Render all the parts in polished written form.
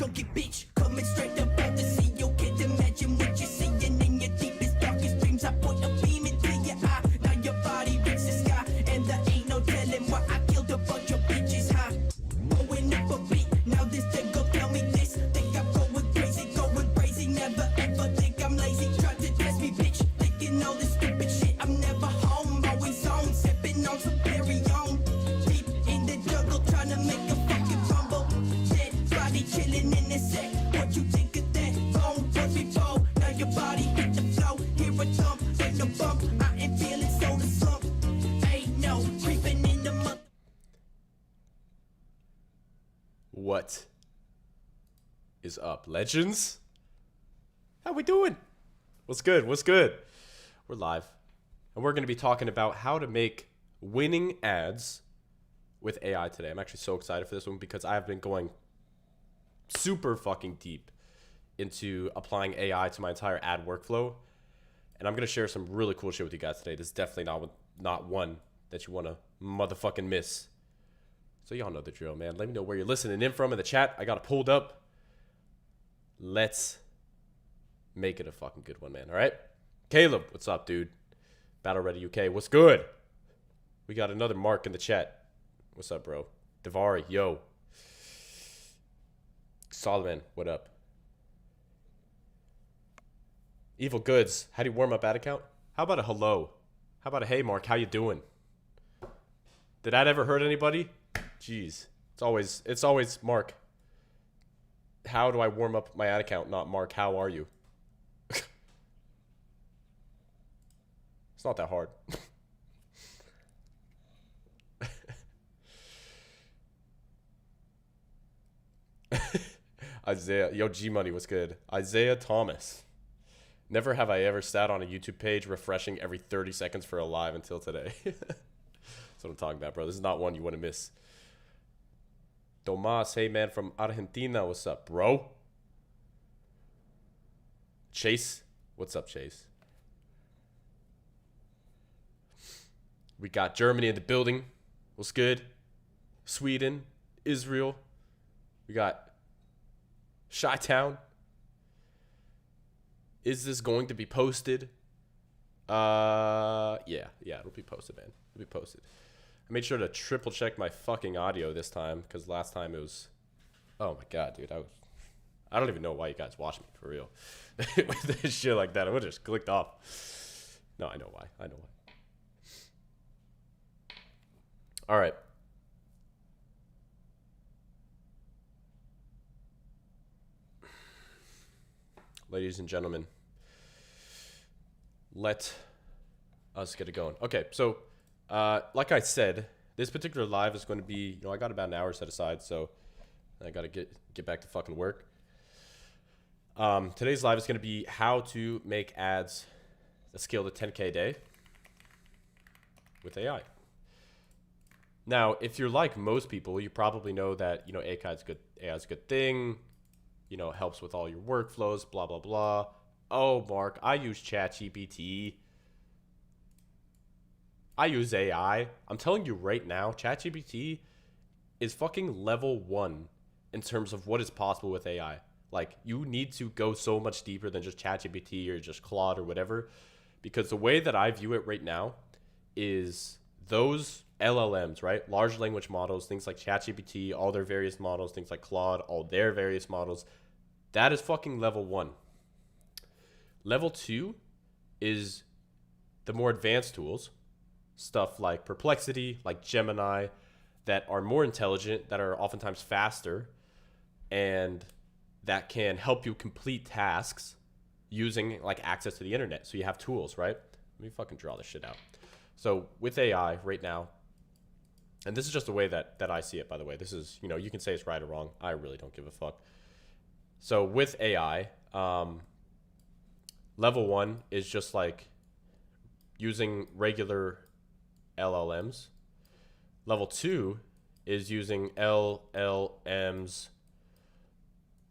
chunky bitch coming straight up out the sea. You can't imagine what you're seeing in your deepest, darkest dreams. I put a beam into your eye. Now your body reaches the sky, and there ain't no telling why I killed a bunch of bitches, huh? Going up a beat, now this nigga tell me this. Think I'm going crazy, never ever think I'm lazy. Try to test me, bitch, thinking all this stupid shit. I'm never home, always on, sipping on some berry on. Deep in the jungle, trying to make a fucking fumble. Dead body chilling in the set. What you think of that? Bone was before, now your body hit the flow. Hear a thump, then a bump. I ain't feeling so the slump. Ain't no creeping in the month. What is up, legends? How we doing? What's good? What's good? We're live, and we're going to be talking about how to make winning ads with AI today. I'm actually so excited for this one because I have been going super fucking deep into applying AI to my entire ad workflow, and I'm going to share some really cool shit with you guys today. This is definitely not one that you want to motherfucking miss. So y'all know the drill, man. Let me know where you're listening in from in the chat. I got it pulled up. Let's make it a fucking good one, man. All right? Caleb, what's up, dude? Battle Ready UK, what's good? We got another Mark in the chat. What's up, bro? Davari, yo. Solomon, what up? Evil Goods, how do you warm up ad account? How about a hello? How about a hey, Mark, how you doing? Did that ever hurt anybody? Jeez, it's always Mark. How do I warm up my ad account? Not Mark, how are you? It's not that hard. Isaiah, yo, G Money, what's good? Isaiah Thomas. Never have I ever sat on a YouTube page refreshing every 30 seconds for a live until today. That's what I'm talking about, bro. This is not one you want to miss. Tomas, hey man, from Argentina, what's up, bro? Chase, what's up, Chase? We got Germany in the building, what's good? Sweden, Israel, we got Chi-Town. Is this going to be posted? Yeah, it'll be posted, man. It'll be posted. I made sure to triple check my fucking audio this time because last time it was, oh my god, dude, I don't even know why you guys watch me for real. With shit like that, I would have just clicked off. No, I know why. I know why. All right. Ladies and gentlemen, let us get it going. Okay, so like I said, this particular live is going to be, I got about an hour set aside, so I got to get back to fucking work. Today's live is going to be how to make ads that scale to 10K a day with AI. Now, if you're like most people, you probably know that, AI is good. AI is a good thing. Helps with all your workflows, blah, blah, blah. Oh, Mark, I use ChatGPT. I use AI. I'm telling you right now, ChatGPT is fucking level 1 in terms of what is possible with AI. Like, you need to go so much deeper than just ChatGPT or just Claude or whatever. Because the way that I view it right now is those LLMs, right? Large language models, things like ChatGPT, all their various models, things like Claude, all their various models. That is fucking level 1. Level 2 is the more advanced tools, stuff like Perplexity, like Gemini, that are more intelligent, that are oftentimes faster, and that can help you complete tasks using like access to the internet. So you have tools, right? Let me fucking draw this shit out. So with AI right now, and this is just the way that I see it, by the way. This is, you can say it's right or wrong. I really don't give a fuck. So with AI, level 1 is just like using regular LLMs. Level 2 is using LLMs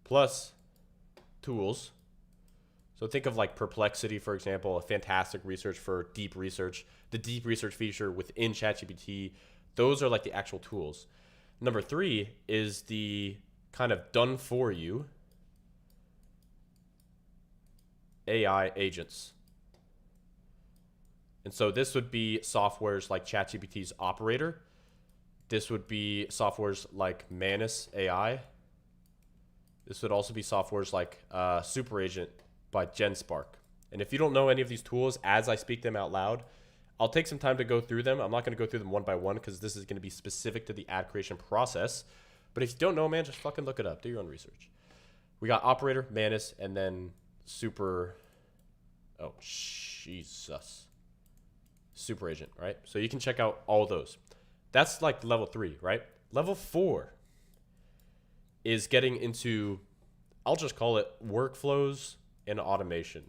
plus tools. So think of like Perplexity, for example, a fantastic research for deep research. The deep research feature within ChatGPT, those are like the actual tools. Number 3 is the kind of done for you AI agents. And so this would be softwares like ChatGPT's operator. This would be softwares like Manus AI. This would also be softwares like Super Agent by GenSpark. And if you don't know any of these tools as I speak them out loud, I'll take some time to go through them. I'm not going to go through them one by one because this is going to be specific to the ad creation process. But if you don't know, man, just fucking look it up. Do your own research. We got Operator, Manus, and then Super... Oh, Jesus. Super Agent, right? So you can check out all those. That's like level 3, right? Level 4 is getting into, I'll just call it workflows and automation.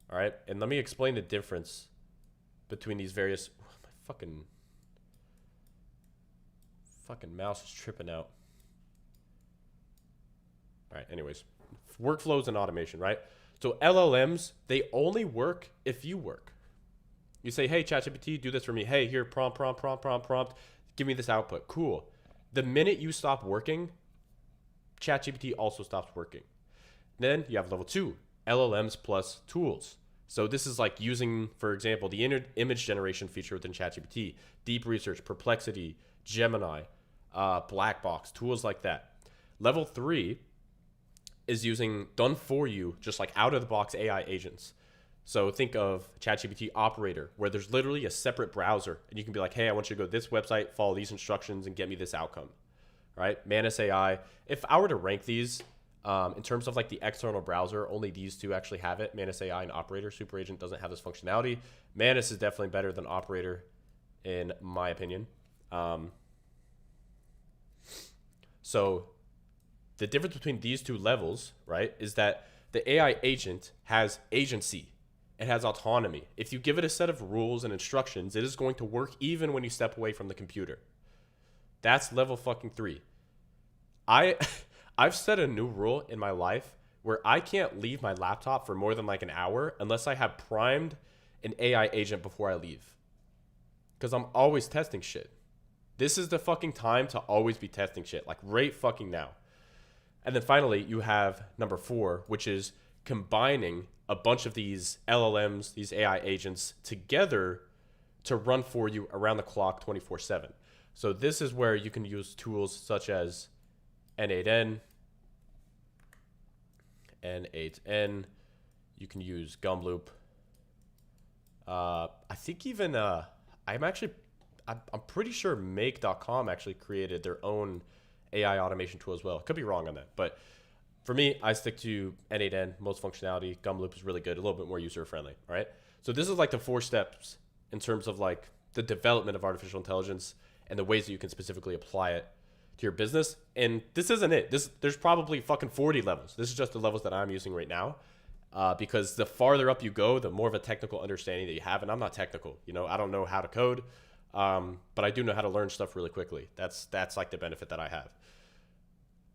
All right, and let me explain the difference between these various. My fucking mouse is tripping out. All right, anyways, workflows and automation, right? So LLMs, they only work if you work. You say, hey, ChatGPT, do this for me. Hey, here, prompt. Give me this output. Cool. The minute you stop working, ChatGPT also stops working. Then you have level 2, LLMs plus tools. So this is like using, for example, the image generation feature within ChatGPT, deep research, Perplexity, Gemini, Black Box, tools like that. Level 3 is using done for you, just like out of the box AI agents. So think of ChatGPT operator, where there's literally a separate browser and you can be like, hey, I want you to go to this website, follow these instructions and get me this outcome, right? Manus AI. If I were to rank these in terms of like the external browser, only these two actually have it, Manus AI and operator. Super Agent doesn't have this functionality. Manus is definitely better than operator in my opinion. So the difference between these two levels, right, is that the AI agent has agency. It has autonomy. If you give it a set of rules and instructions, it is going to work even when you step away from the computer. That's level fucking 3. I've set a new rule in my life where I can't leave my laptop for more than like an hour unless I have primed an AI agent before I leave. Because I'm always testing shit. This is the fucking time to always be testing shit, like right fucking now. And then finally, you have number 4, which is combining a bunch of these LLMs, these AI agents together to run for you around the clock 24/7. So this is where you can use tools such as N8N, N8N. You can use Gumloop. I think even I'm pretty sure Make.com actually created their own AI automation tool as well. Could be wrong on that, but for me, I stick to N8N, most functionality. Gumloop is really good, a little bit more user friendly, right? So this is like the 4 steps in terms of like the development of artificial intelligence and the ways that you can specifically apply it to your business. And this isn't it. There's probably fucking 40 levels. This is just the levels that I'm using right now, because the farther up you go, the more of a technical understanding that you have. And I'm not technical, you know, I don't know how to code, but I do know how to learn stuff really quickly. That's like the benefit that I have.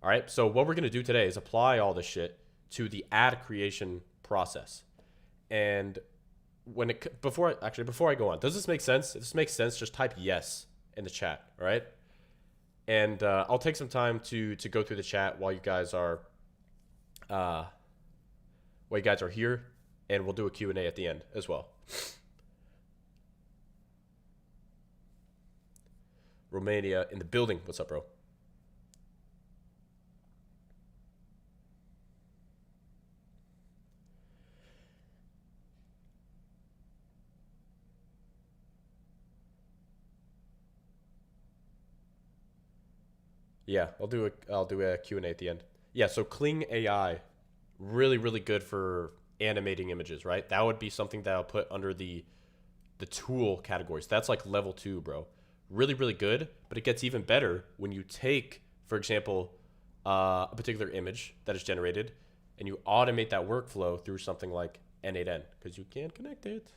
All right, so what we're going to do today is apply all this shit to the ad creation process. And before I go on, does this make sense? If this makes sense, just type yes in the chat, all right? And I'll take some time to go through the chat while you guys are here, and we'll do a Q&A at the end as well. Romania in the building. What's up, bro? Yeah, I'll do a Q&A at the end. Yeah, so Kling AI, really, really good for animating images, right? That would be something that I'll put under the tool categories. That's like level 2, bro. Really, really good, but it gets even better when you take, for example, a particular image that is generated and you automate that workflow through something like N8N, because you can't connect it.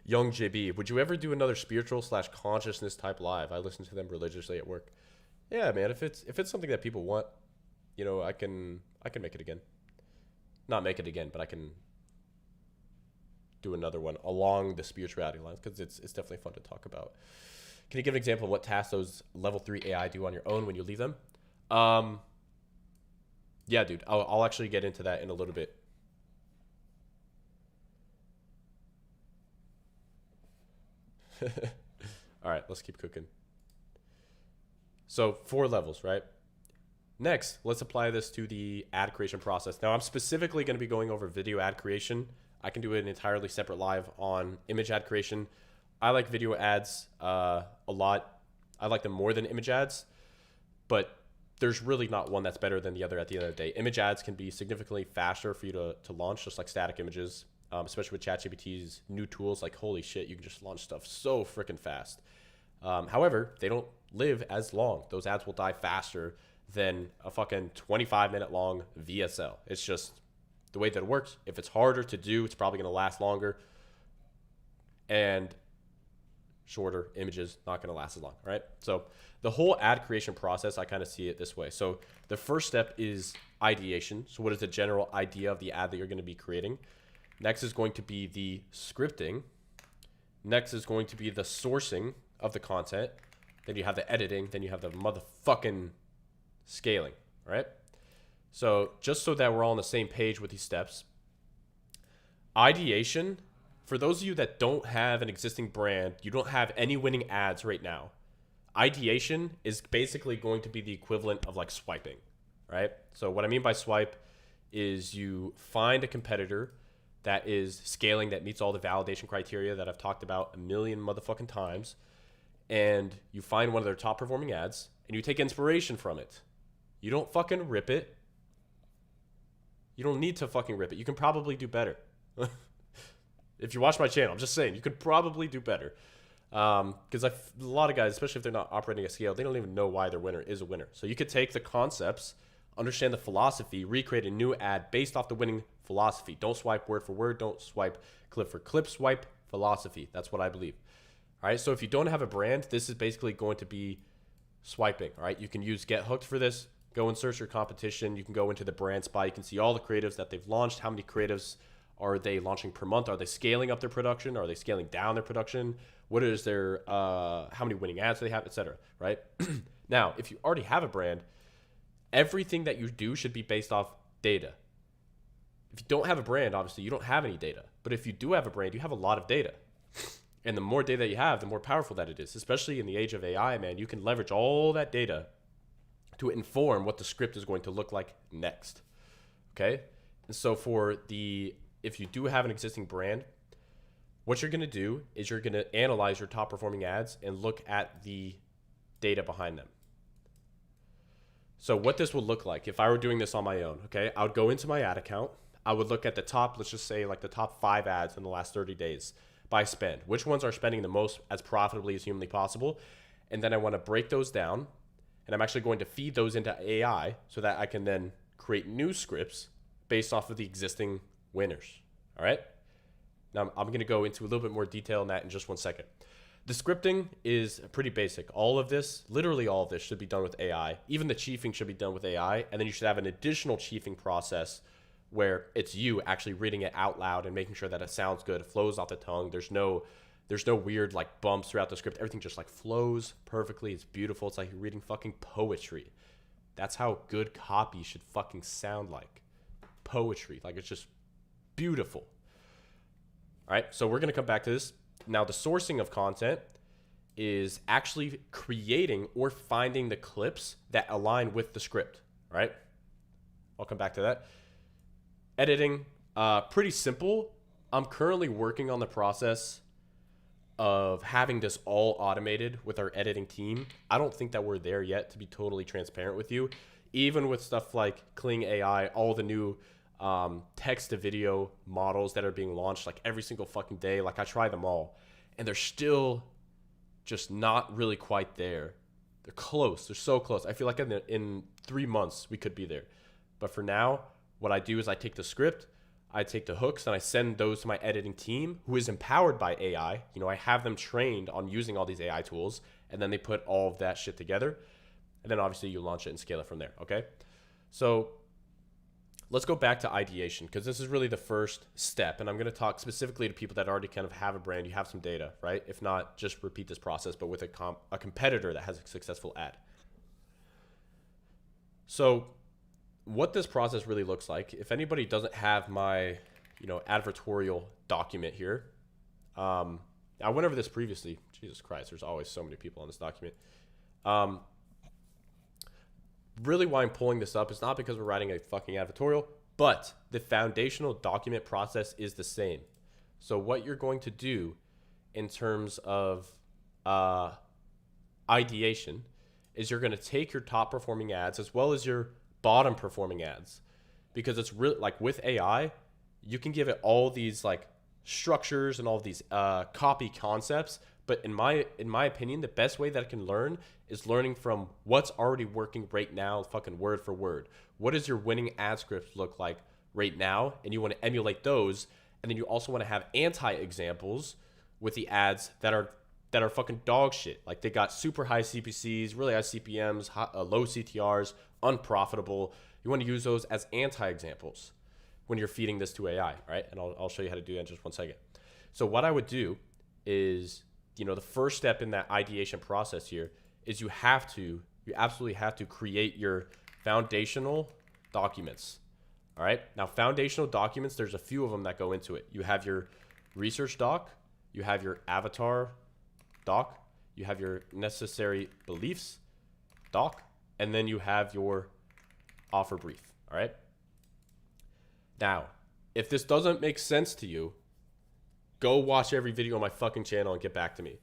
Young JB, would you ever do another spiritual/consciousness type live? I listen to them religiously at work. Yeah, man. If it's something that people want, I can make it again. Not make it again, but I can do another one along the spirituality lines because it's definitely fun to talk about. Can you give an example of what tasks those level 3 AI do on your own when you leave them? Yeah, dude. I'll actually get into that in a little bit. All right, let's keep cooking. So 4 levels, right? Next, let's apply this to the ad creation process. Now, I'm specifically going to be going over video ad creation. I can do an entirely separate live on image ad creation. I like video ads a lot. I like them more than image ads, but there's really not one that's better than the other at the end of the day. Image ads can be significantly faster for you to launch, just like static images, especially with ChatGPT's new tools. Like, holy shit, you can just launch stuff so freaking fast. However, they don't live as long. Those ads will die faster than a fucking 25-minute long VSL. It's just the way that it works. If it's harder to do, it's probably going to last longer. And shorter images, not going to last as long, right? So the whole ad creation process, I kind of see it this way. So the first step is ideation. So what is the general idea of the ad that you're going to be creating? Next is going to be the scripting. Next is going to be the sourcing of the content. Then you have the editing. Then you have the motherfucking scaling, right? So just so that we're all on the same page with these steps, ideation, for those of you that don't have an existing brand, you don't have any winning ads right now, ideation is basically going to be the equivalent of like swiping, right? So what I mean by swipe is you find a competitor that is scaling, that meets all the validation criteria that I've talked about a million motherfucking times, and you find one of their top performing ads and you take inspiration from it. You don't fucking rip it. You don't need to fucking rip it. You can probably do better. If you watch my channel, I'm just saying, you could probably do better. Because a lot of guys, especially if they're not operating at scale, they don't even know why their winner is a winner. So you could take the concepts, understand the philosophy, recreate a new ad based off the winning philosophy. Don't swipe word for word. Don't swipe clip for clip. Swipe philosophy. That's what I believe. All right. So if you don't have a brand, this is basically going to be swiping. All right. You can use Get Hooked for this. Go and search your competition. You can go into the brand spot. You can see all the creatives that they've launched. How many creatives are they launching per month? Are they scaling up their production? Are they scaling down their production? What is their, how many winning ads do they have, etc. Right? Now, if you already have a brand, everything that you do should be based off data. If you don't have a brand, obviously you don't have any data. But if you do have a brand, you have a lot of data. And the more data you have, the more powerful that it is. Especially in the age of AI, man, you can leverage all that data to inform what the script is going to look like next. Okay? And so if you do have an existing brand, what you're going to do is you're going to analyze your top performing ads and look at the data behind them. So what this would look like if I were doing this on my own, okay, I would go into my ad account. I would look at the top, let's just say like the top 5 ads in the last 30 days by spend. Which ones are spending the most as profitably as humanly possible? And then I want to break those down, and I'm actually going to feed those into AI so that I can then create new scripts based off of the existing winners. All right. Now I'm going to go into a little bit more detail on that in just one second. The scripting is pretty basic. All of this, literally all of this, should be done with AI. Even the chiefing should be done with AI. And then you should have an additional chiefing process where it's you actually reading it out loud and making sure that it sounds good, it flows off the tongue. There's no weird like bumps throughout the script. Everything just like flows perfectly. It's beautiful. It's like you're reading fucking poetry. That's how good copy should fucking sound like. Poetry. Like, it's just beautiful. All right, so we're going to come back to this. Now, the sourcing of content is actually creating or finding the clips that align with the script, all right? I'll come back to that. Editing, pretty simple. I'm currently working on the process of having this all automated with our editing team. I don't think that we're there yet, to be totally transparent with you. Even with stuff like Kling AI, all the new text to video models that are being launched like every single fucking day. Like, I try them all and they're still just not really quite there. They're close. They're so close. I feel like in 3 months we could be there. But for now, what I do is I take the script, I take the hooks, and I send those to my editing team who is empowered by AI. You know, I have them trained on using all these AI tools, and then they put all of that shit together. and then obviously you launch it and scale it from there. Okay, so let's go back to ideation, because this is really the first step, and I'm going to talk specifically to people that already kind of have a brand. You have some data, right? If not, just repeat this process, but with a competitor that has a successful ad. So what this process really looks like, if anybody doesn't have my, advertorial document here, I went over this previously. Jesus Christ, there's always so many people on this document. Really why I'm pulling this up is not because we're writing a fucking advertorial, but the foundational document process is the same. So what you're going to do in terms of ideation is you're going to take your top performing ads as well as your bottom performing ads, because it's really like with AI, you can give it all these like structures and all these copy concepts. But in my opinion, the best way that it can learn is learning from what's already working right now, fucking word for word. What does your winning ad script look like right now? And you want to emulate those. And then you also want to have anti-examples with the ads that are fucking dog shit. Like they got super high CPCs, really high CPMs, low CTRs, unprofitable. You want to use those as anti-examples when you're feeding this to AI, right? And I'll show you how to do that in just 1 second. So what I would do is, the first step in that ideation process here is you absolutely have to create your foundational documents. All right. Now, foundational documents, there's a few of them that go into it. You have your research doc, you have your avatar doc, you have your necessary beliefs doc, and then you have your offer brief. All right. Now, if this doesn't make sense to you, go watch every video on my fucking channel and get back to me.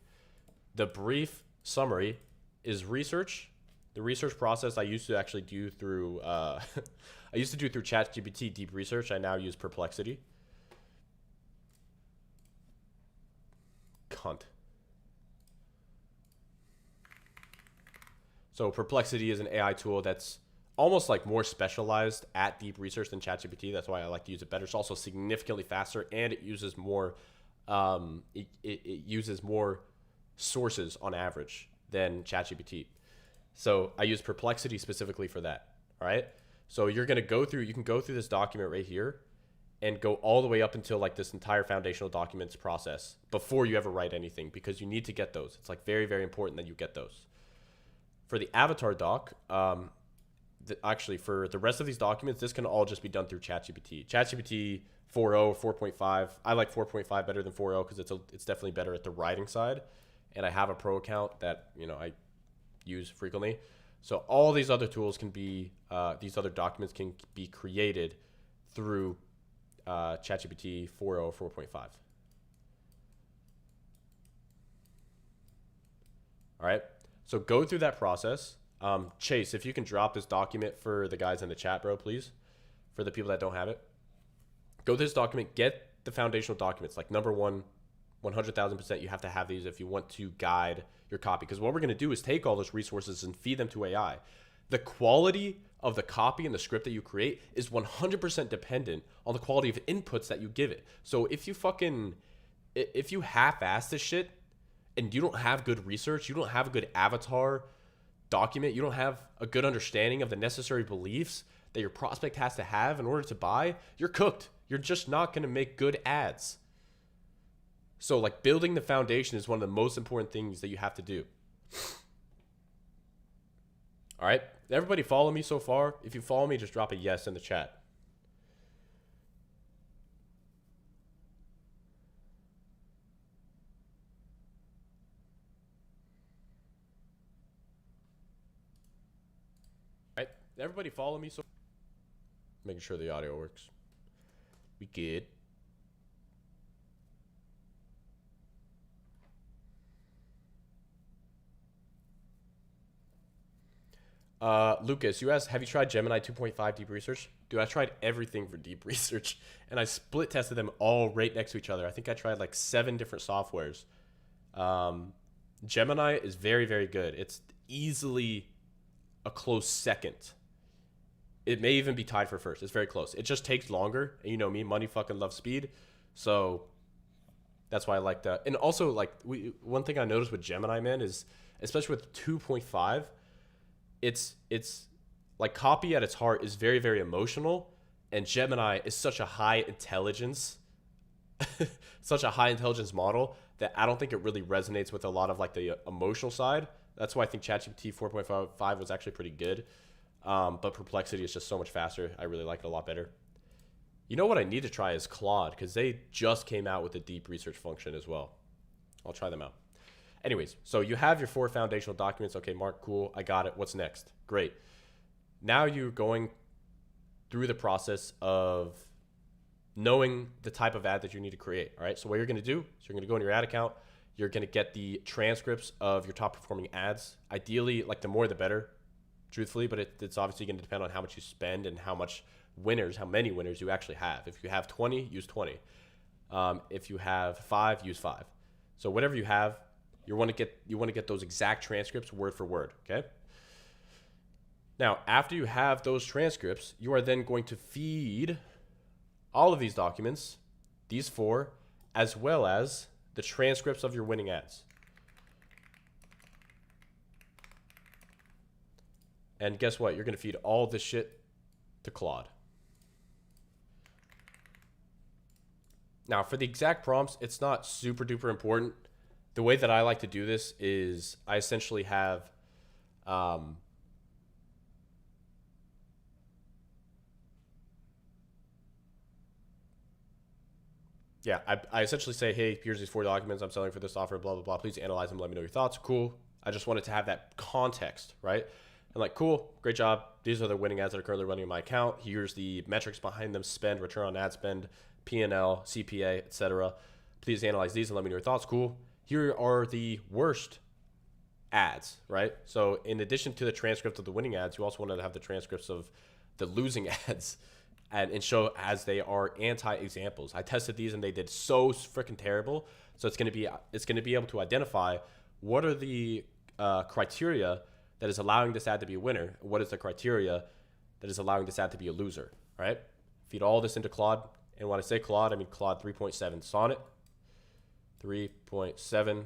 The brief summary is research. The research process I used to actually do through through ChatGPT deep research. I now use Perplexity. Cunt. So Perplexity is an AI tool that's almost like more specialized at deep research than ChatGPT. That's why I like to use it better. It's also significantly faster, and it uses more it uses more sources on average than ChatGPT. So I use Perplexity specifically for that. All right. So you can go through this document right here and go all the way up until like this entire foundational documents process before you ever write anything, because you need to get those. It's like very, very important that you get those. For the avatar doc, actually for the rest of these documents, this can all just be done through ChatGPT. ChatGPT 4.0, 4.5. I like 4.5 better than 4.0 because it's definitely better at the writing side. And I have a pro account that I use frequently. So all these other tools can be, these other documents can be created through ChatGPT 4.0, 4.5. All right. So go through that process. Chase, if you can drop this document for the guys in the chat, bro, please, for the people that don't have it. Go through this document, get the foundational documents. Like number one, 100,000%, you have to have these if you want to guide your copy. Because what we're going to do is take all those resources and feed them to AI. The quality of the copy and the script that you create is 100% dependent on the quality of inputs that you give it. So if you half-ass this shit and you don't have good research, you don't have a good avatar document, you don't have a good understanding of the necessary beliefs that your prospect has to have in order to buy, you're cooked. You're just not going to make good ads. So like building the foundation is one of the most important things that you have to do. All right. Everybody follow me so far? If you follow me, just drop a yes in the chat. All right. Everybody follow me so making sure the audio works. We good. Lucas, you asked, have you tried Gemini 2.5 deep research? Dude, I tried everything for deep research, and I split tested them all right next to each other. I think I tried like 7 different softwares. Gemini is very, very good. It's easily a close second. It may even be tied for first. It's very close. It just takes longer. And you know me, money fucking loves speed. So that's why I like that. And also, like, one thing I noticed with Gemini, man, is especially with 2.5, it's like copy at its heart is very, very emotional, and Gemini is such a high intelligence, such a high intelligence model that I don't think it really resonates with a lot of like the emotional side. That's why I think ChatGPT 4.5 was actually pretty good. But Perplexity is just so much faster. I really like it a lot better. You know what I need to try is Claude, because they just came out with a deep research function as well. I'll try them out. Anyways, so you have your 4 foundational documents. Okay, Mark, cool. I got it. What's next? Great. Now you're going through the process of knowing the type of ad that you need to create. All right. So what you're going to do is you're going to go in your ad account. You're going to get the transcripts of your top performing ads. Ideally, like the more the better, truthfully, but it's obviously going to depend on how much you spend and how many winners you actually have. If you have 20, use 20. If you have 5, use 5. So whatever you have, you want to get those exact transcripts word for word. Okay. Now, after you have those transcripts, you are then going to feed all of these documents, these 4, as well as the transcripts of your winning ads. And guess what? You're going to feed all this shit to Claude. Now, for the exact prompts, it's not super duper important. The way that I like to do this is I essentially have I essentially say, hey, here's these 4 documents I'm selling for this offer, blah, blah, blah. Please analyze them. Let me know your thoughts. Cool. I just wanted to have that context, right? I'm like, cool, great job. These are the winning ads that are currently running in my account. Here's the metrics behind them: spend, return on ad spend, P&L, CPA, etc. Please analyze these and let me know your thoughts. Cool. Here are the worst ads, right? So in addition to the transcript of the winning ads, you also want to have the transcripts of the losing ads and show as they are anti-examples. I tested these and they did so freaking terrible. So it's going to be able to identify what are the criteria that is allowing this ad to be a winner. What is the criteria that is allowing this ad to be a loser, right? Feed all this into Claude. And when I say Claude, I mean Claude 3.7 Sonnet. 3.7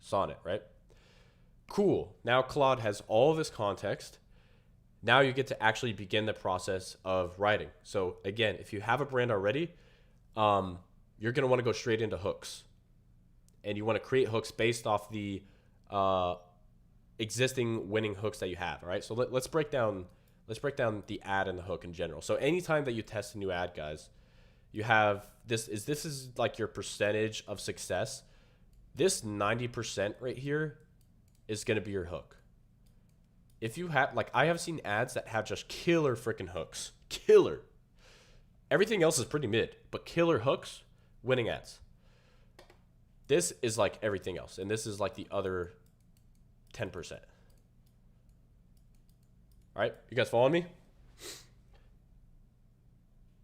Sonnet, right? Cool. Now Claude has all of this context. Now you get to actually begin the process of writing. So again, if you have a brand already, you're going to want to go straight into hooks. And you want to create hooks based off the existing winning hooks that you have, all right? So let's break down the ad and the hook in general. So anytime that you test a new ad, guys, you have this is like your percentage of success. This 90% right here is going to be your hook. If you have, like, I have seen ads that have just killer freaking hooks. Killer. Everything else is pretty mid, but killer hooks, winning ads. This is like everything else, and this is like the other 10%. All right, you guys following me?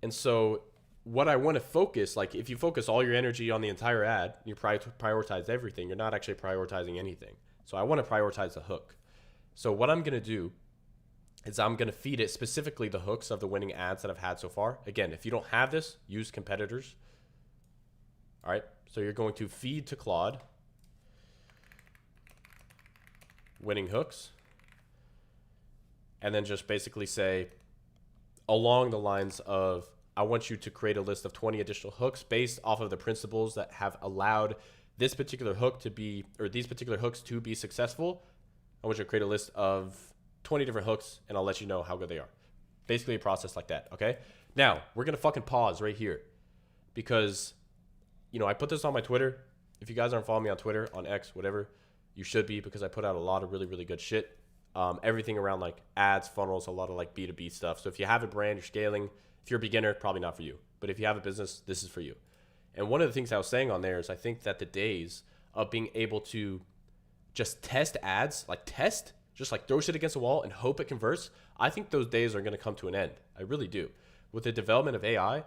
And so what I want to focus, like if you focus all your energy on the entire ad, you prioritize everything, you're not actually prioritizing anything. So I want to prioritize the hook. So what I'm going to do is I'm going to feed it specifically the hooks of the winning ads that I've had so far. Again, if you don't have this, use competitors. All right, so you're going to feed to Claude winning hooks, and then just basically say along the lines of, I want you to create a list of 20 additional hooks based off of the principles that have allowed this particular hook to be, or these particular hooks to be successful. I want you to create a list of 20 different hooks, and I'll let you know how good they are. Basically a process like that, okay? Now, we're going to fucking pause right here because, you know, I put this on my Twitter. If you guys aren't following me on Twitter, on X, whatever, you should be, because I put out a lot of really, really good shit. Everything around like ads, funnels, a lot of like B2B stuff. So if you have a brand, you're scaling. If you're a beginner, probably not for you. But if you have a business, this is for you. And one of the things I was saying on there is I think that the days of being able to just test ads, like test, just like throw shit against the wall and hope it converts, I think those days are going to come to an end. I really do. With the development of AI,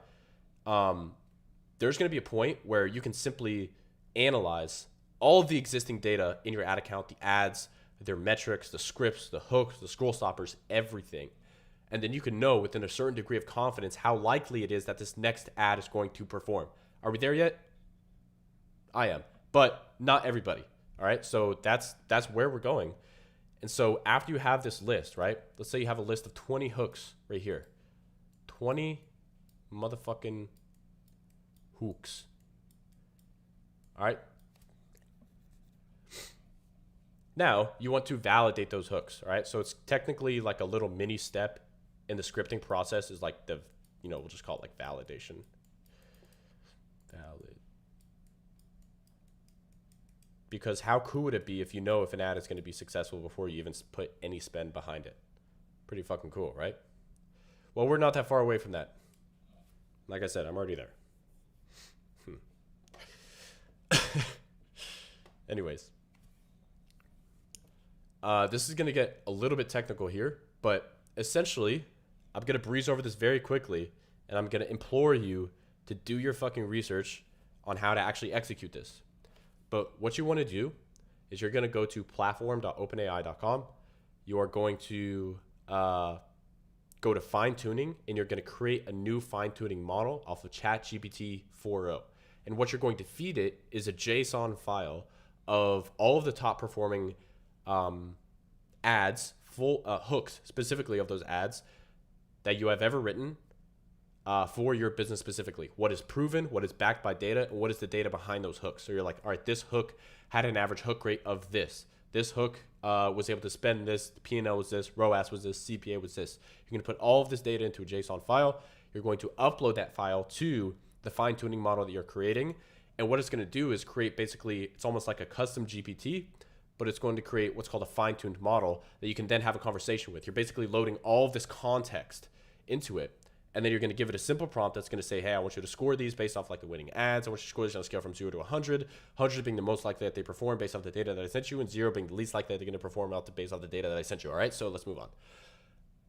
there's going to be a point where you can simply analyze all of the existing data in your ad account, the ads, their metrics, the scripts, the hooks, the scroll stoppers, everything. And then you can know within a certain degree of confidence how likely it is that this next ad is going to perform. Are we there yet? I am, but not everybody. All right, so that's where we're going. And so after you have this list, right? Let's say you have a list of 20 hooks right here. 20 motherfucking hooks. All right. Now you want to validate those hooks, all right? So it's technically like a little mini step in the scripting process is like the, you know, we'll just call it like validation. Valid. Because how cool would it be if you know if an ad is going to be successful before you even put any spend behind it? Pretty fucking cool, right? Well, we're not that far away from that. Like I said, I'm already there. Anyways. This is going to get a little bit technical here, but essentially, I'm going to breeze over this very quickly, and I'm going to implore you to do your fucking research on how to actually execute this. But what you want to do is you're going to go to platform.openai.com. You are going to go to fine-tuning, and you're going to create a new fine-tuning model off of ChatGPT 4.0. And what you're going to feed it is a JSON file of all of the top performing ads, full hooks specifically of those ads that you have ever written for your business specifically. What is proven, what is backed by data, and what is the data behind those hooks. So you're like, all right, this hook had an average hook rate of this. This hook was able to spend this, the P&L was this, ROAS was this, CPA was this. You're going to put all of this data into a JSON file. You're going to upload that file to the fine-tuning model that you're creating. And what it's going to do is create basically, it's almost like a custom GPT, but it's going to create what's called a fine-tuned model that you can then have a conversation with. You're basically loading all of this context into it. And then you're going to give it a simple prompt that's going to say, hey, I want you to score these based off like the winning ads. I want you to score these on a scale from 0 to 100. 100 being the most likely that they perform based off the data that I sent you, and 0 being the least likely that they're going to perform based off the data that I sent you. All right, so let's move on.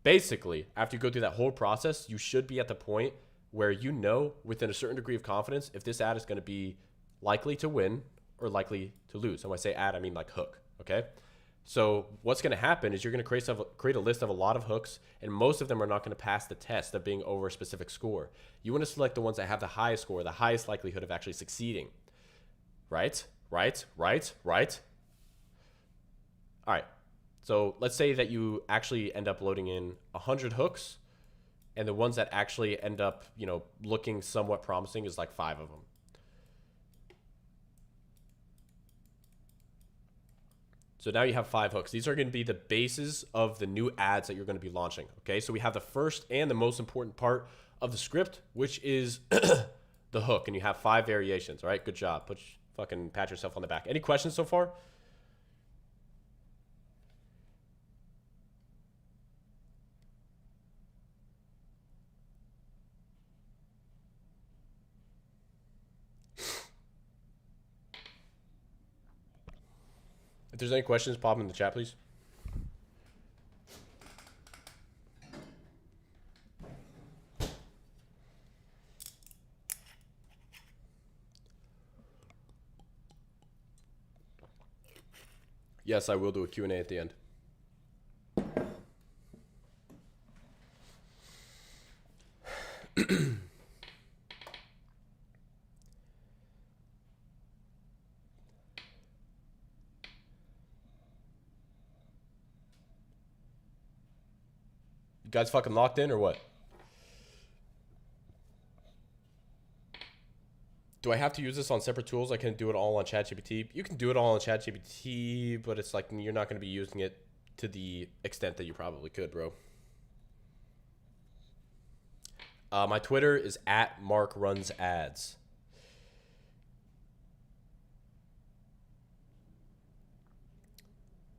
Basically, after you go through that whole process, you should be at the point where you know within a certain degree of confidence if this ad is going to be likely to win or likely to lose. And when I say ad, I mean like hook, okay? So what's going to happen is you're going to create a list of a lot of hooks, and most of them are not going to pass the test of being over a specific score. You want to select the ones that have the highest score, the highest likelihood of actually succeeding. Right? All right. So let's say that you actually end up loading in 100 hooks, and the ones that actually end up, you know, looking somewhat promising is like 5 of them. So now you have 5 hooks. These are going to be the bases of the new ads that you're going to be launching. Okay, so we have the first and the most important part of the script, which is the hook, and you have 5 variations. All right, good job. Fucking pat yourself on the back. Any questions so far? If there's any questions, pop them in the chat, please. Yes, I will do a Q&A at the end. You guys fucking locked in or what? Do I have to use this on separate tools? I can do it all on ChatGPT. You can do it all on ChatGPT, but it's like you're not going to be using it to the extent that you probably could, bro. My Twitter is @MarkRunsAds.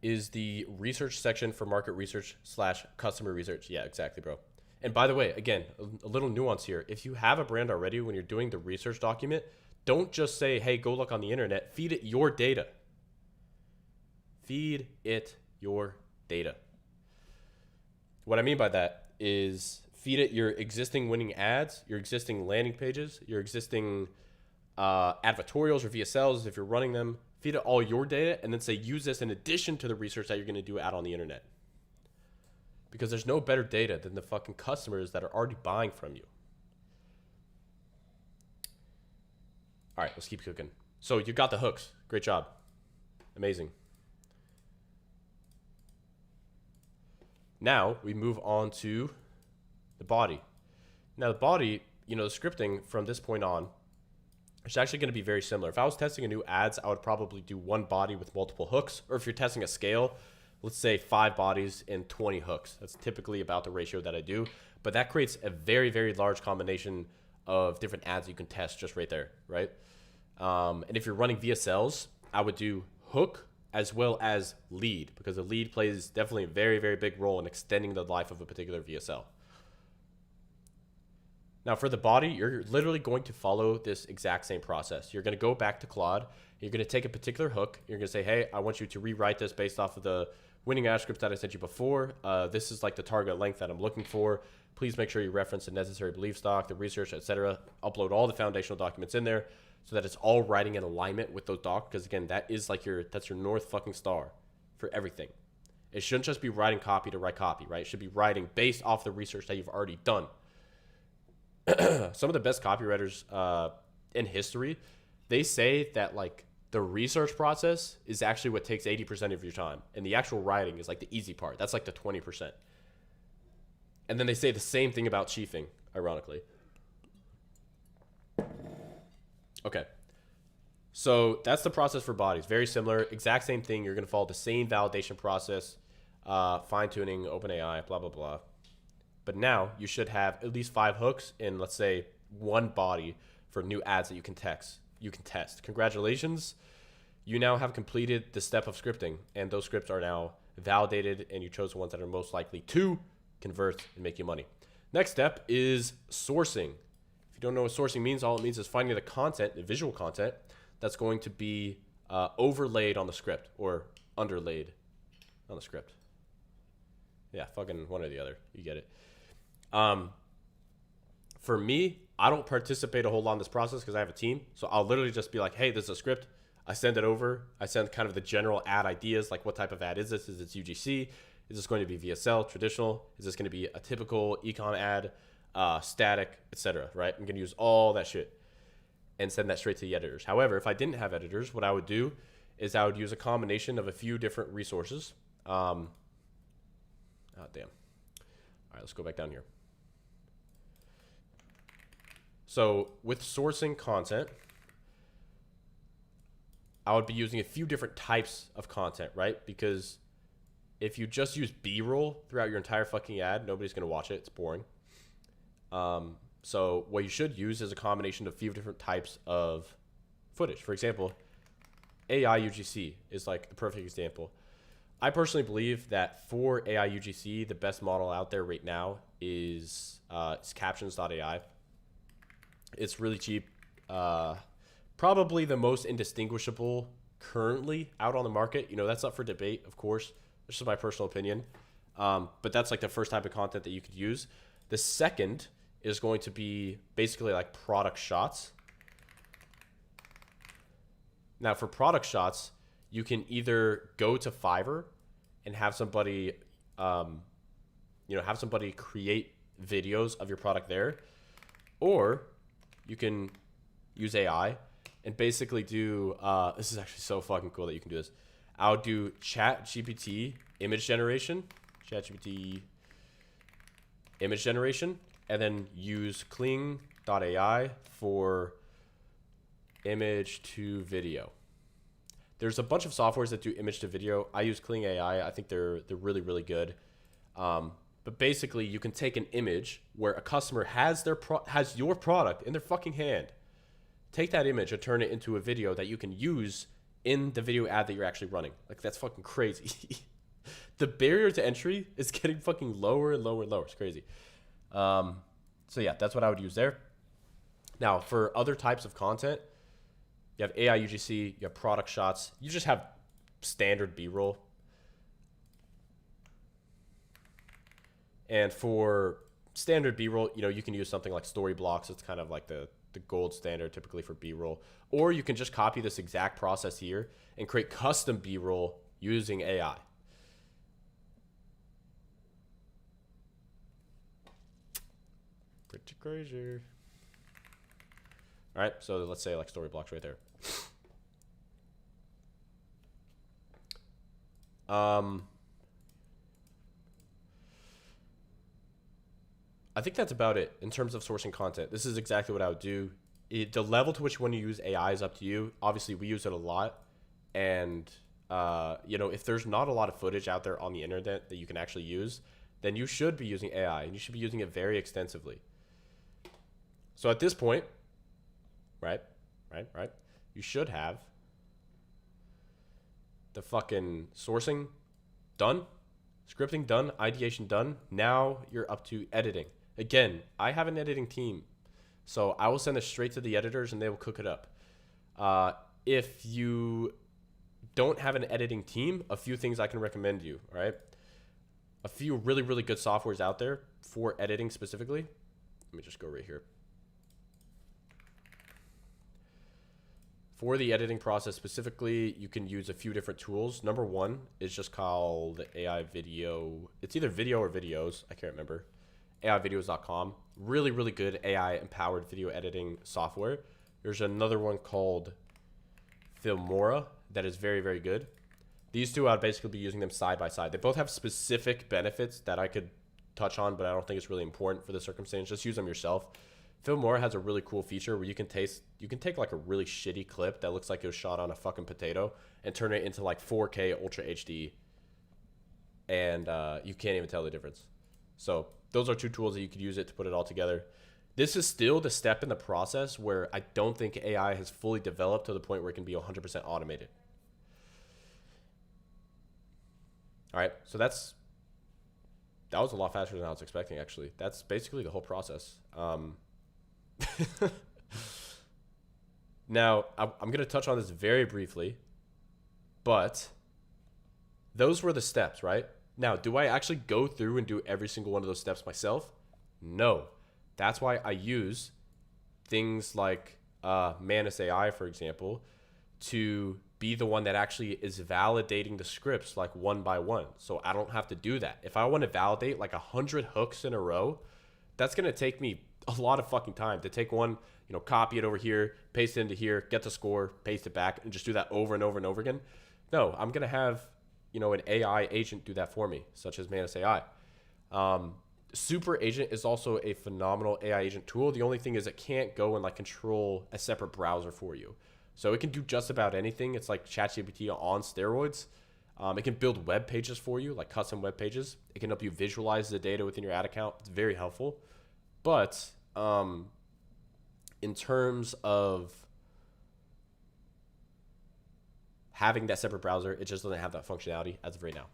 Is the research section for market research / customer research. Yeah, exactly, bro. And by the way, again, a little nuance here. If you have a brand already, when you're doing the research document, don't just say, hey, go look on the internet. Feed it your data. Feed it your data. What I mean by that is feed it your existing winning ads, your existing landing pages, your existing advertorials or VSLs if you're running them. Feed it all your data and then say, use this in addition to the research that you're going to do out on the internet. Because there's no better data than the fucking customers that are already buying from you. All right, let's keep cooking. So you got the hooks. Great job. Amazing. Now we move on to the body. Now the body, the scripting from this point on is actually going to be very similar. If I was testing a new ads, I would probably do one body with multiple hooks. Or if you're testing a scale, let's say 5 bodies and 20 hooks. That's typically about the ratio that I do. But that creates a very, very large combination of different ads you can test just right there, right? And if you're running VSLs, I would do hook as well as lead, because the lead plays definitely a very, very big role in extending the life of a particular VSL. Now for the body, you're literally going to follow this exact same process. You're going to go back to Claude. You're going to take a particular hook. You're going to say, hey, I want you to rewrite this based off of the winning ad scripts that I sent you before. This is like the target length that I'm looking for. Please make sure you reference the necessary belief stock, the research, etc. Upload all the foundational documents in there so that it's all writing in alignment with those docs. Because again, that's your North fucking star for everything. It shouldn't just be writing copy to write copy, right? It should be writing based off the research that you've already done. Some of the best copywriters in history, they say that like the research process is actually what takes 80% of your time, and the actual writing is like the easy part. That's like the 20%. And then they say the same thing about chiefing, ironically. Okay. So that's the process for bodies. Very similar, exact same thing. You're going to follow the same validation process, fine-tuning, OpenAI, blah, blah, blah. But now you should have at least 5 hooks in, let's say, 1 body for new ads that you can test. Congratulations. You now have completed the step of scripting, and those scripts are now validated, and you chose the ones that are most likely to convert and make you money. Next step is sourcing. If you don't know what sourcing means, all it means is finding the content, the visual content, that's going to be overlaid on the script or underlaid on the script. Yeah, fucking one or the other. You get it. For me, I don't participate a whole lot in this process because I have a team. So I'll literally just be like, hey, this is a script. I send it over. I send kind of the general ad ideas, like what type of ad is this? Is it UGC? Is this going to be VSL, traditional? Is this going to be a typical ecom ad, static, etc., right? I'm going to use all that shit and send that straight to the editors. However, if I didn't have editors, what I would do is I would use a combination of a few different resources. Oh, damn. All right, let's go back down here. So with sourcing content, I would be using a few different types of content, right? Because if you just use B-roll throughout your entire fucking ad, nobody's going to watch it. It's boring. So what you should use is a combination of a few different types of footage. For example, AI UGC is like the perfect example. I personally believe that for AI UGC, the best model out there right now is captions.ai. It's really cheap. Probably the most indistinguishable currently out on the market. That's up for debate, of course. This is my personal opinion. But that's like the first type of content that you could use. The second is going to be basically like product shots. Now for product shots, you can either go to Fiverr and have somebody, create videos of your product there, or you can use AI and basically do, this is actually so fucking cool that you can do this. I'll do ChatGPT image generation, and then use Kling.ai for image to video. There's a bunch of softwares that do image to video. I use Kling AI. I think they're really, really good. But basically, you can take an image where a customer has your product in their fucking hand. Take that image and turn it into a video that you can use in the video ad that you're actually running. Like, that's fucking crazy. The barrier to entry is getting fucking lower and lower and lower. It's crazy. So yeah, that's what I would use there. Now, for other types of content, you have AI UGC, you have product shots. You just have standard B-roll. And for standard B-roll, you can use something like story blocks. It's kind of like the gold standard typically for B-roll. Or you can just copy this exact process here and create custom B-roll using AI. Pretty crazy. All right, so let's say like story blocks right there. I think that's about it in terms of sourcing content. This is exactly what I would do. The level to which you want to use AI is up to you. Obviously, we use it a lot. And, you know, if there's not a lot of footage out there on the internet that you can actually use, then you should be using AI. And you should be using it very extensively. So at this point, right, you should have the fucking sourcing done, scripting done, ideation done. Now you're up to editing. Again, I have an editing team, so I will send it straight to the editors and they will cook it up. If you don't have an editing team, a few things I can recommend you, all right? A few really, really good softwares out there for editing specifically. Let me just go right here. For the editing process specifically, you can use a few different tools. Number one is just called AI Video. It's either video or videos. I can't remember. AIvideos.com. Really, really good AI-empowered video editing software. There's another one called Filmora that is very, very good. These two, I'd basically be using them side by side. They both have specific benefits that I could touch on, but I don't think it's really important for the circumstance. Just use them yourself. Filmora has a really cool feature where you can take like a really shitty clip that looks like it was shot on a fucking potato and turn it into like 4K Ultra HD, and you can't even tell the difference. So those are two tools that you could use it to put it all together. This is still the step in the process where I don't think AI has fully developed to the point where it can be 100% automated. All right, so that was a lot faster than I was expecting, actually. That's basically the whole process. Now, I'm going to touch on this very briefly, but those were the steps, right? Now, do I actually go through and do every single one of those steps myself? No. That's why I use things like Manus AI, for example, to be the one that actually is validating the scripts like one by one. So I don't have to do that. If I want to validate like 100 hooks in a row, that's going to take me a lot of fucking time to take one, you know, copy it over here, paste it into here, get the score, paste it back, and just do that over and over and over again. No, I'm going to have, you know, an AI agent do that for me, such as Manus AI. Super Agent is also a phenomenal AI agent tool. The only thing is it can't go and like control a separate browser for you. So it can do just about anything. It's like ChatGPT on steroids. It can build web pages for you, like custom web pages. It can help you visualize the data within your ad account. It's very helpful. But in terms of having that separate browser, it just doesn't have that functionality as of right now.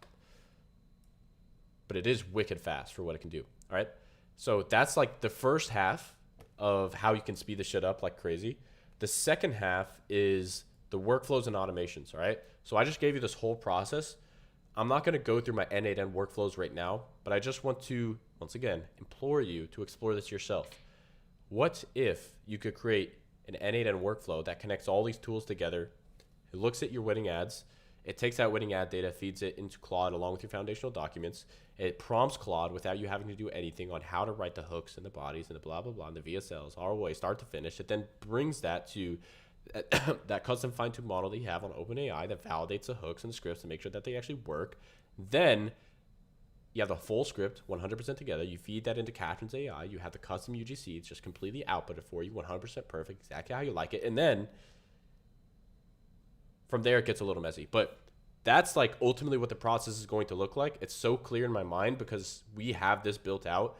But it is wicked fast for what it can do. All right. So that's like the first half of how you can speed the shit up like crazy. The second half is the workflows and automations. All right. So I just gave you this whole process. I'm not going to go through my N8N workflows right now, but I just want to, once again, implore you to explore this yourself. What if you could create an N8N workflow that connects all these tools together? It looks at your winning ads. It takes that winning ad data, feeds it into Claude along with your foundational documents. It prompts Claude without you having to do anything on how to write the hooks and the bodies and the blah, blah, blah, and the VSLs all the way start to finish. It then brings that to that custom fine-tuned model that you have on OpenAI that validates the hooks and the scripts to make sure that they actually work. Then you have the full script 100% together. You feed that into Captions AI. You have the custom UGC. It's just completely outputted for you, 100% perfect, exactly how you like it. And then from there, it gets a little messy. But that's like ultimately what the process is going to look like. It's so clear in my mind because we have this built out.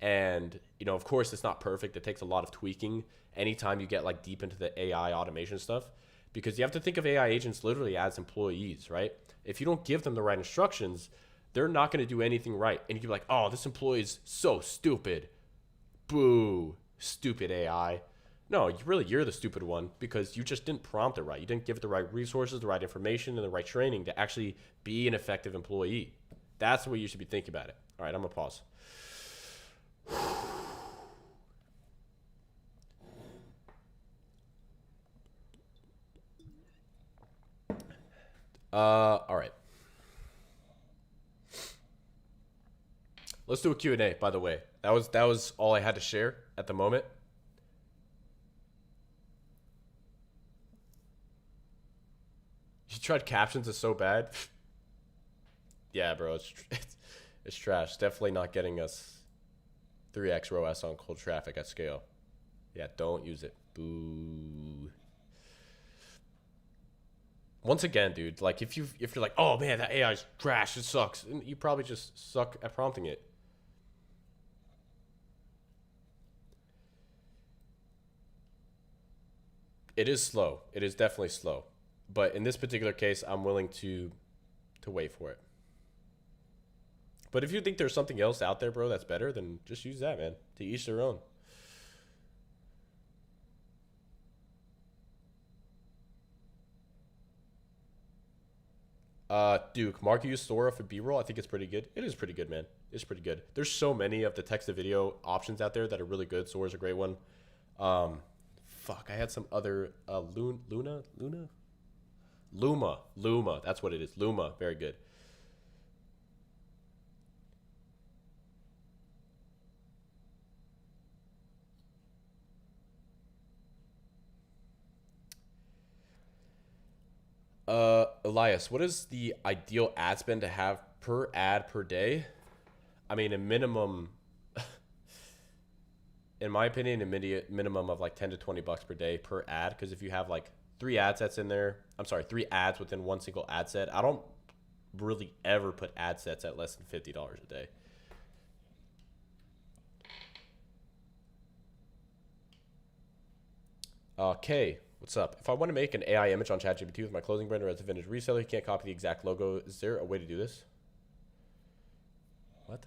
And, you know, of course, it's not perfect. It takes a lot of tweaking anytime you get like deep into the AI automation stuff, because you have to think of AI agents literally as employees, right? If you don't give them the right instructions, they're not going to do anything right. And you can be like, oh, this employee's so stupid. Boo, stupid AI. No, you're the stupid one because you just didn't prompt it right. You didn't give it the right resources, the right information, and the right training to actually be an effective employee. That's the way you should be thinking about it. All right, I'm going to pause. All right. Let's do a Q&A, by the way. That was all I had to share at the moment. You tried captions, is so bad. Yeah, bro, it's trash. Definitely not getting us 3x ROAS on cold traffic at scale. Yeah, don't use it. Boo. Once again, dude, like if you're like, oh man, that AI's trash, it sucks, and you probably just suck at prompting it. It is slow. It is definitely slow. But in this particular case, I'm willing to wait for it. But if you think there's something else out there, bro, that's better, then just use that, man. To each their own. Duke, Mark used Sora for B-roll. I think it's pretty good. It is pretty good, man. It's pretty good. There's so many of the text to video options out there that are really good. Sora's a great one. Fuck, I had some other Luma. That's what it is. Luma, very good. Elias, what is the ideal ad spend to have per ad per day? I mean, a minimum, in my opinion, a minimum of like 10 to 20 bucks per day per ad. Because if you have like 3 ad sets in there, I'm sorry, 3 ads within one single ad set, I don't really ever put ad sets at less than $50 a day. Kay, what's up? If I want to make an AI image on ChatGPT with my clothing brand or as a vintage reseller, you can't copy the exact logo. Is there a way to do this? What?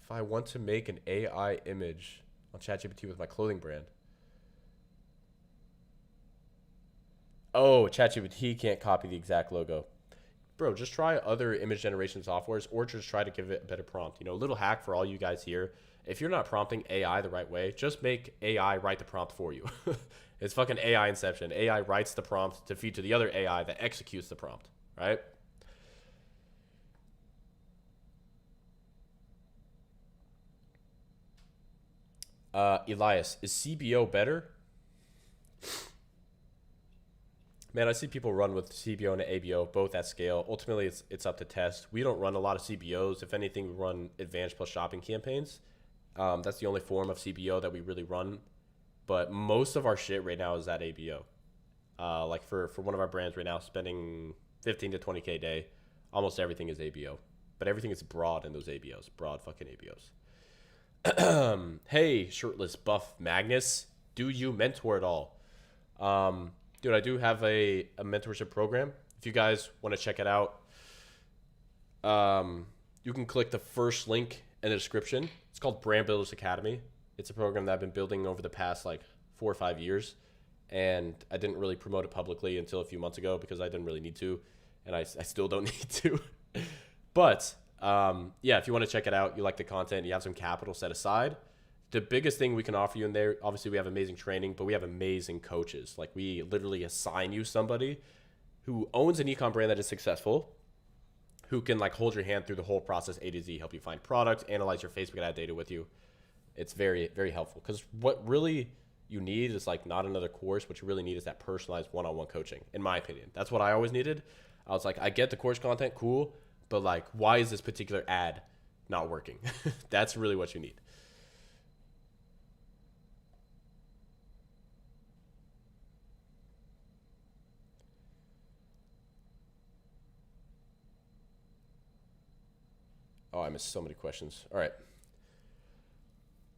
If I want to make an AI image on ChatGPT with my clothing brand. Oh, ChatGPT can't copy the exact logo. Bro, just try other image generation softwares or just try to give it a better prompt. You know, a little hack for all you guys here. If you're not prompting AI the right way, just make AI write the prompt for you. It's fucking AI inception. AI writes the prompt to feed to the other AI that executes the prompt, right? Elias, is CBO better? Man, I see people run with CBO and ABO both at scale. Ultimately, it's up to test. We don't run a lot of CBOs. If anything, we run advanced plus shopping campaigns. That's the only form of CBO that we really run. But most of our shit right now is at ABO. Like for one of our brands right now, spending 15 to 20K a day, almost everything is ABO. But everything is broad in those ABOs. Broad fucking ABOs. Hey, shirtless buff Magnus. Do you mentor at all? Dude, I do have a mentorship program. If you guys want to check it out, you can click the first link in the description. It's called Brand Builders Academy. It's a program that I've been building over the past like 4 or 5 years. And I didn't really promote it publicly until a few months ago because I didn't really need to. And I still don't need to. But yeah, if you want to check it out, you like the content, you have some capital set aside, the biggest thing we can offer you in there, obviously we have amazing training, but we have amazing coaches. Like we literally assign you somebody who owns an ecom brand that is successful, who can like hold your hand through the whole process A to Z, help you find product, analyze your Facebook ad data with you. It's very, very helpful because what really you need is like not another course. What you really need is that personalized one-on-one coaching, in my opinion. That's what I always needed. I was like, I get the course content, cool, but like, why is this particular ad not working? That's really what you need. Oh, I missed so many questions. All right.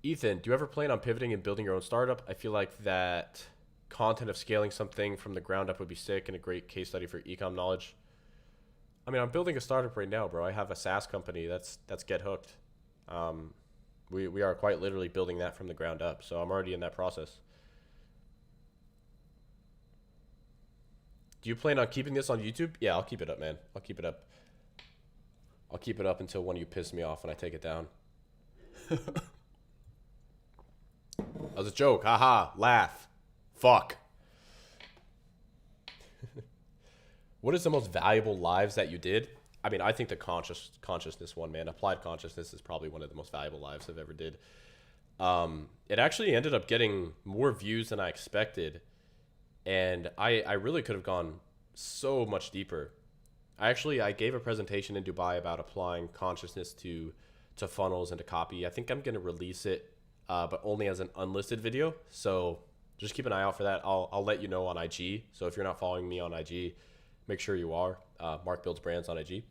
Ethan, do you ever plan on pivoting and building your own startup? I feel like that content of scaling something from the ground up would be sick and a great case study for ecom knowledge. I mean, I'm building a startup right now, bro. I have a SaaS company that's Get Hooked. We are quite literally building that from the ground up, so I'm already in that process. Do you plan on keeping this on YouTube? Yeah, I'll keep it up, man. I'll keep it up. I'll keep it up until one of you piss me off and I take it down. That was a joke. Haha. Laugh. Fuck. What is the most valuable lives that you did? I mean, I think the consciousness one, man. Applied consciousness is probably one of the most valuable lives I've ever did. It actually ended up getting more views than I expected, and I really could have gone so much deeper. I gave a presentation in Dubai about applying consciousness to funnels and to copy. I think I'm gonna release it, but only as an unlisted video. So just keep an eye out for that. I'll let you know on IG. So if you're not following me on IG, make sure you are. Mark Builds Brands on IG.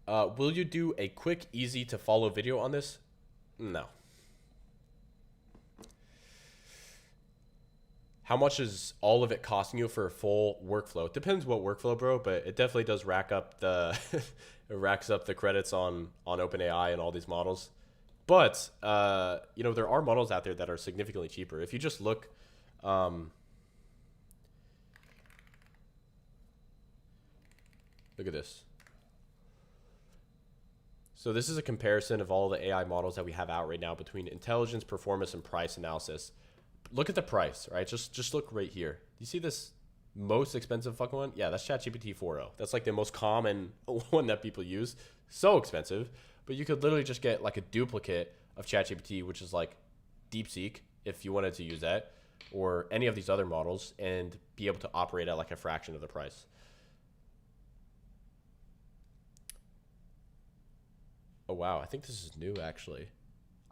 Will you do a quick, easy to follow video on this? No. How much is all of it costing you for a full workflow? It depends what workflow, bro, but it definitely does rack up the it racks up the credits on OpenAI and all these models. But you know, there are models out there that are significantly cheaper. If you just look, look at this. So this is a comparison of all the AI models that we have out right now between intelligence, performance, and price analysis. Look at the price, right? Just look right here. Do you see this most expensive fucking one? Yeah, that's ChatGPT 4.0. That's like the most common one that people use. So expensive, but you could literally just get like a duplicate of ChatGPT, which is like DeepSeek, if you wanted to use that, or any of these other models, and be able to operate at like a fraction of the price. Oh wow, I think this is new actually.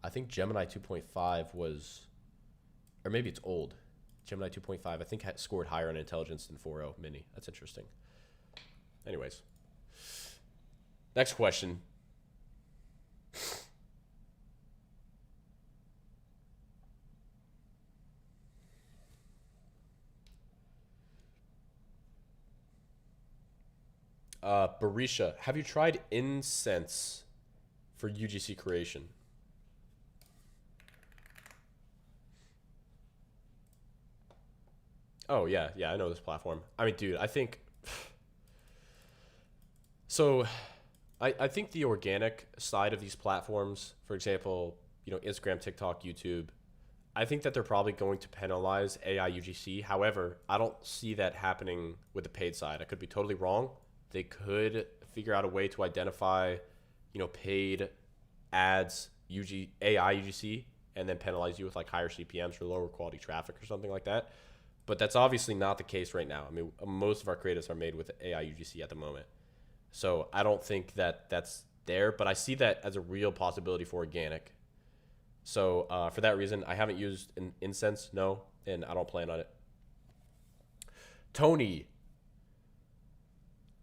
I think Gemini 2.5 was, or maybe it's old. Gemini 2.5, I think scored higher on intelligence than 4.0 mini. That's interesting. Anyways, next question. Barisha, have you tried incense for UGC creation? Oh yeah, I know this platform. I mean, dude, I think so. I think the organic side of these platforms, for example, you know, Instagram, TikTok, YouTube, I think that they're probably going to penalize AI UGC. However, I don't see that happening with the paid side. I could be totally wrong. They could figure out a way to identify, you know, paid ads, AI UGC, and then penalize you with like higher CPMs or lower quality traffic or something like that. But that's obviously not the case right now. I mean, most of our creatives are made with AI UGC at the moment. So I don't think that that's there, but I see that as a real possibility for organic. So for that reason, I haven't used an incense, no, and I don't plan on it. Tony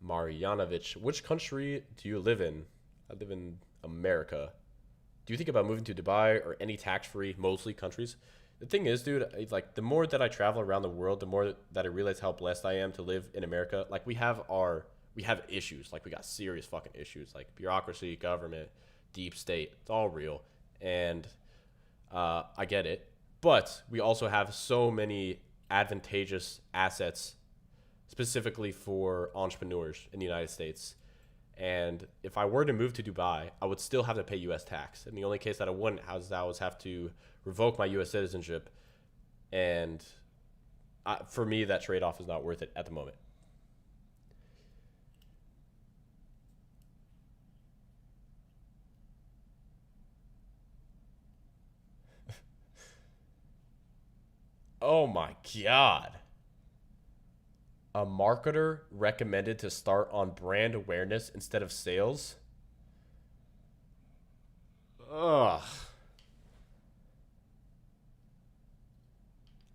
Marjanovic, which country do you live in? I live in America. Do you think about moving to Dubai or any tax-free, mostly countries? The thing is, dude, like the more that I travel around the world, the more that I realize how blessed I am to live in America. Like we have issues, like we got serious fucking issues, like bureaucracy, government, deep state. It's all real, and I get it. But we also have so many advantageous assets, specifically for entrepreneurs in the United States. And if I were to move to Dubai, I would still have to pay U.S. tax. And the only case that I wouldn't is I would have to revoke my U.S. citizenship. And for me, that trade-off is not worth it at the moment. Oh my God. A marketer recommended to start on brand awareness instead of sales. Ugh.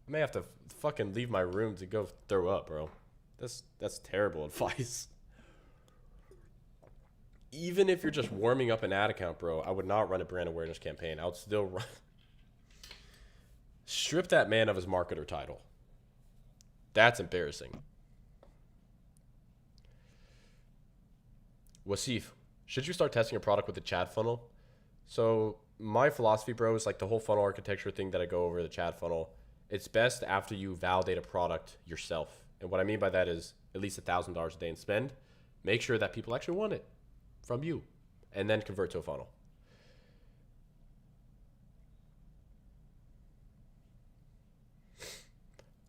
I may have to fucking leave my room to go throw up, bro. That's terrible advice. Even if you're just warming up an ad account, bro, I would not run a brand awareness campaign. I would still run. Strip that man of his marketer title. That's embarrassing. Wasif, should you start testing your product with the chat funnel? So my philosophy, bro, is like the whole funnel architecture thing that I go over the chat funnel. It's best after you validate a product yourself. And what I mean by that is at least $1,000 a day in spend. Make sure that people actually want it from you and then convert to a funnel.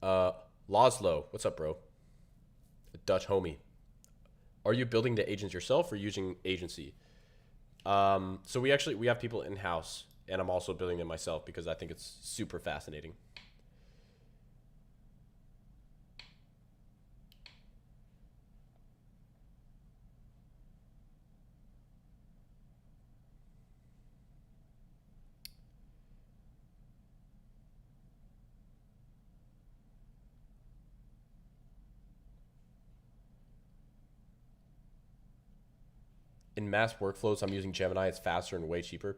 Laszlo, what's up, bro? Dutch homie. Are you building the agents yourself or using agency? So we have people in house, and I'm also building it myself because I think it's super fascinating. In mass workflows, I'm using Gemini. It's faster and way cheaper.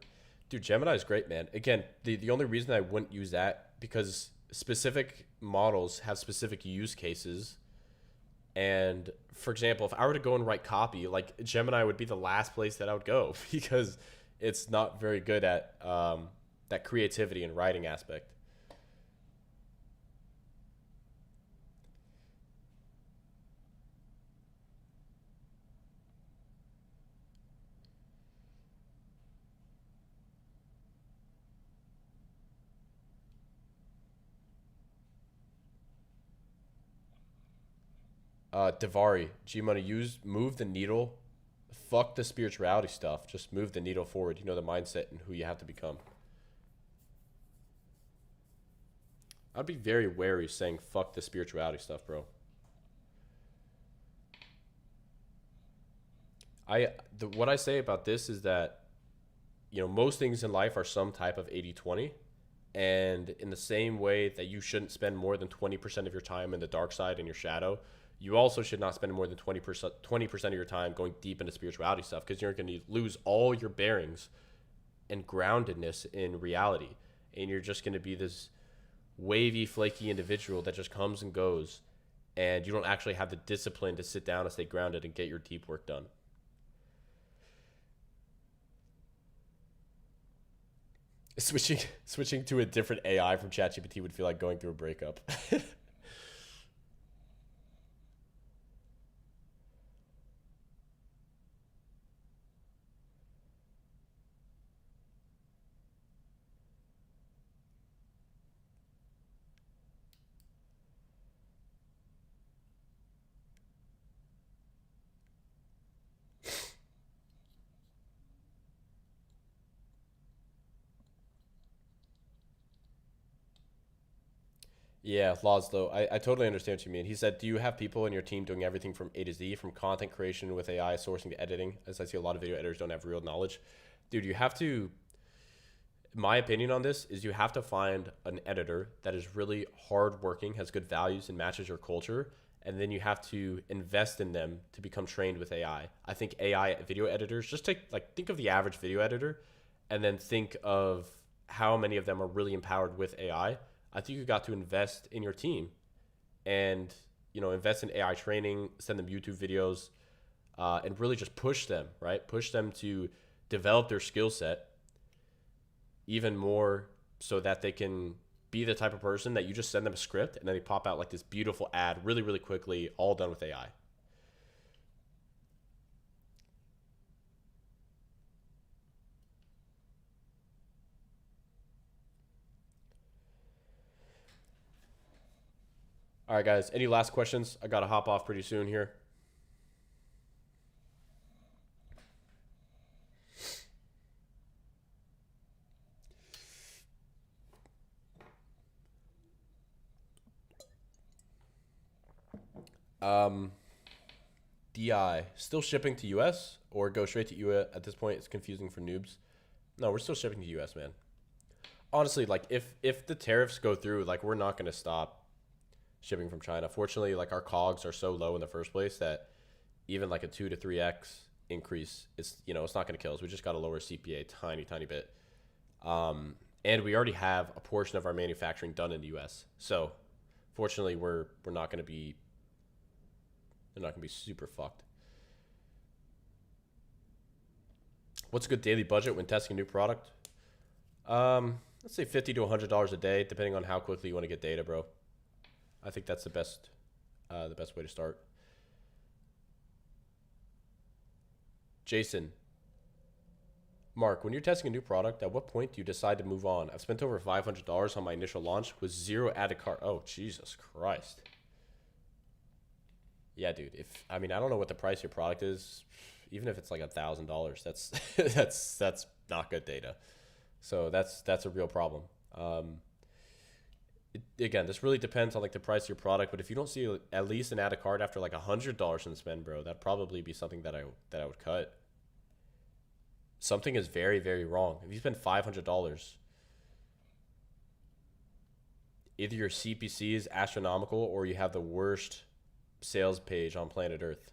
Dude, Gemini is great, man. Again, the only reason I wouldn't use that because specific models have specific use cases. And for example, if I were to go and write copy, like Gemini would be the last place that I would go because it's not very good at that creativity and writing aspect. Davari, G Money, move the needle. Fuck the spirituality stuff. Just move the needle forward. You know the mindset and who you have to become. I'd be very wary saying fuck the spirituality stuff, bro. What I say about this is that most things in life are some type of 80/20, and in the same way that you shouldn't spend more than 20% of your time in the dark side in your shadow, you also should not spend more than 20% of your time going deep into spirituality stuff because you're going to lose all your bearings and groundedness in reality, and you're just going to be this wavy, flaky individual that just comes and goes, and you don't actually have the discipline to sit down and stay grounded and get your deep work done. Switching to a different AI from ChatGPT would feel like going through a breakup. Yeah, laws though. I totally understand what you mean. He said, "Do you have people in your team doing everything from A to Z, from content creation with AI, sourcing to editing?" As I see a lot of video editors don't have real knowledge. Dude, you have to. My opinion on this is you have to find an editor that is really hardworking, has good values, and matches your culture, and then you have to invest in them to become trained with AI. I think AI video editors, just think of the average video editor, and then think of how many of them are really empowered with AI. I think you got to invest in your team and invest in AI training, send them YouTube videos, and really just push them, right? Push them to develop their skill set even more so that they can be the type of person that you just send them a script and then they pop out like this beautiful ad really, really quickly, all done with AI. All right, guys, any last questions? I got to hop off pretty soon here. Um, DI still shipping to US or go straight to EU at this point? It's confusing for noobs. No, we're still shipping to US, man. Honestly, like if the tariffs go through, like we're not gonna stop shipping from China. Fortunately, like our cogs are so low in the first place that even like a 2 to 3x increase is it's not gonna kill us. We just got to lower CPA a tiny tiny bit. And we already have a portion of our manufacturing done in the US. So fortunately, we're not gonna be they're not gonna be super fucked. What's a good daily budget when testing a new product? Let's say $50 to $100 a day, depending on how quickly you want to get data, bro. I think that's the best way to start. Jason, Mark, when you're testing a new product, at what point do you decide to move on? I've spent over $500 on my initial launch with zero added cart. Oh, Jesus Christ. Yeah, dude. I don't know what the price of your product is. even if it's like $1,000, that's that's not good data. So that's a real problem. Again, this really depends on like the price of your product, but if you don't see at least an add a cart after like $100 in spend, bro, that'd probably be something that I would cut. Something is very, very wrong. If you spend $500, either your CPC is astronomical or you have the worst sales page on planet Earth.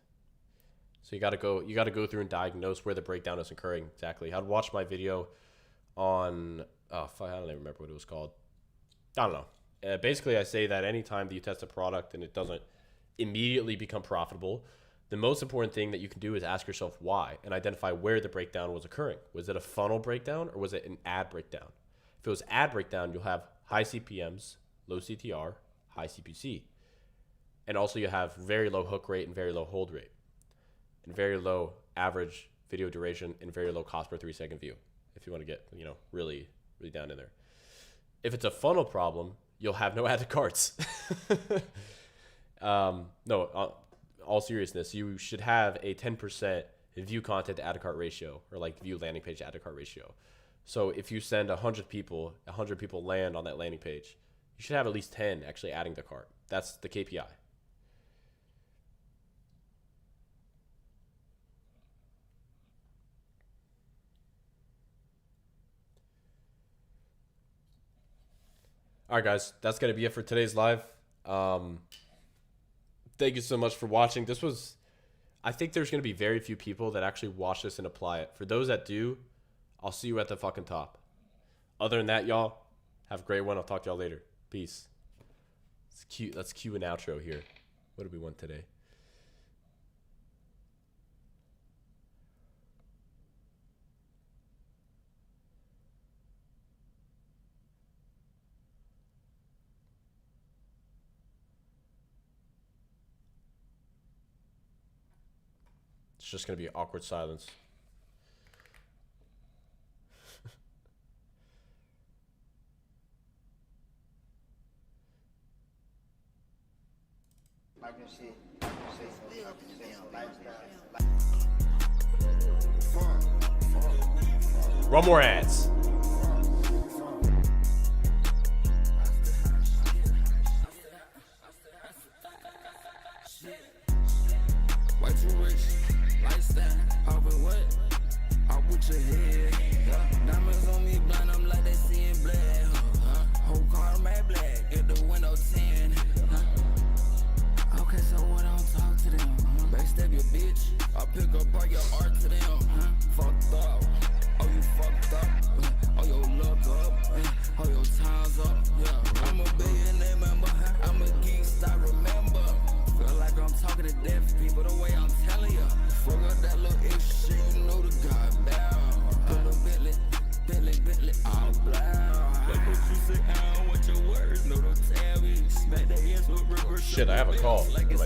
So you got to go through and diagnose where the breakdown is occurring exactly. I'd watch my video on I don't even remember what it was called. I don't know. Basically, I say that anytime that you test a product and it doesn't immediately become profitable, the most important thing that you can do is ask yourself why and identify where the breakdown was occurring. Was it a funnel breakdown or was it an ad breakdown? If it was ad breakdown, you'll have high CPMs, low CTR, high CPC. And also you have very low hook rate and very low hold rate and very low average video duration and very low cost per 3-second view. If you want to get, really, really down in there. If it's a funnel problem, you'll have no add to carts. No, all seriousness, you should have a 10% view content to add to cart ratio, or like view landing page to add to cart ratio. So if you send 100 people land on that landing page, you should have at least 10 actually adding to cart. That's the KPI. All right, guys, that's going to be it for today's live. Thank you so much for watching. I think there's going to be very few people that actually watch this and apply it. For those that do, I'll see you at the fucking top. Other than that, y'all, have a great one. I'll talk to y'all later. Peace. Let's cue an outro here. What do we want today? It's just going to be awkward silence. Run more ads. Way too rich, lifestyle, over what? Out with your head. Diamonds on me blind, I'm like they seeing black. Whole car mad black, at the window 10. Okay, so what I don't talk to them? Backstab your bitch, I pick up all your art to them. Fucked up, oh you fucked up. Oh your luck up, oh your time's up. Yeah, I'm a billionaire member, I'm a geek, I remember. Feel like I'm talking to deaf people the way I'm telling you. Fuck up that little extra shit, you know the God bound. Put a Bentley, all blown. Like what you say, I don't want your words, no don't tell me. Smack that ass with reverse. Shit, I have a call.